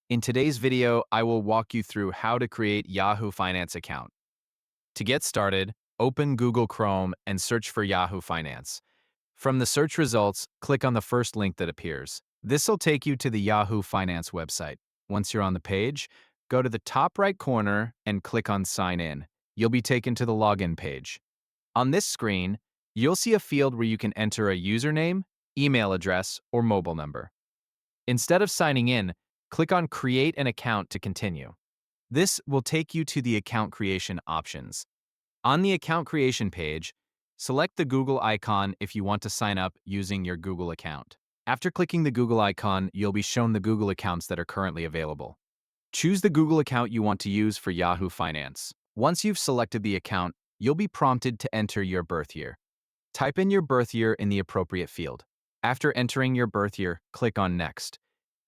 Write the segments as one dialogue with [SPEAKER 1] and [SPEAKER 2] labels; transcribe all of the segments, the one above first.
[SPEAKER 1] In today's video, I will walk you through how to create Yahoo Finance account. To get started, open Google Chrome and search for Yahoo Finance. From the search results, click on the first link that appears. This will take you to the Yahoo Finance website. Once you're on the page, go to the top right corner and click on Sign In. You'll be taken to the login page. On this screen, you'll see a field where you can enter a username, email address, or mobile number. Instead of signing in, click on Create an account to continue. This will take you to the account creation options. On the account creation page, select the Google icon if you want to sign up using your Google account. After clicking the Google icon, you'll be shown the Google accounts that are currently available. Choose the Google account you want to use for Yahoo Finance. Once you've selected the account, you'll be prompted to enter your birth year. Type in your birth year in the appropriate field. After entering your birth year, click on Next.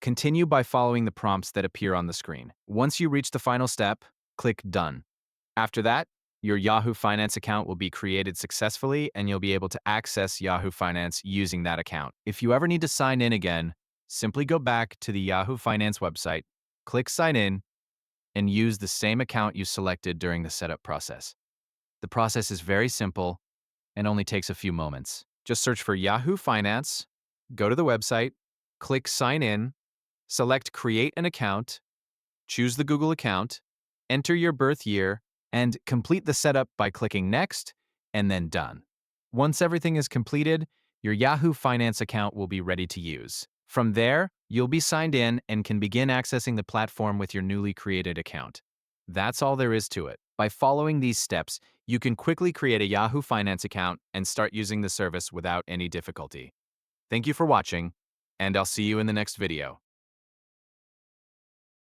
[SPEAKER 1] Continue by following the prompts that appear on the screen. Once you reach the final step, click Done. After that, your Yahoo Finance account will be created successfully and you'll be able to access Yahoo Finance using that account. If you ever need to sign in again, simply go back to the Yahoo Finance website, click Sign In, and use the same account you selected during the setup process. The process is very simple and only takes a few moments. Just search for Yahoo Finance, go to the website, click Sign In, select Create an Account, choose the Google account, enter your birth year, and complete the setup by clicking Next and then Done. Once everything is completed, your Yahoo Finance account will be ready to use. From there, you'll be signed in and can begin accessing the platform with your newly created account. That's all there is to it. By following these steps, you can quickly create a Yahoo Finance account and start using the service without any difficulty. Thank you for watching, and I'll see you in the next video.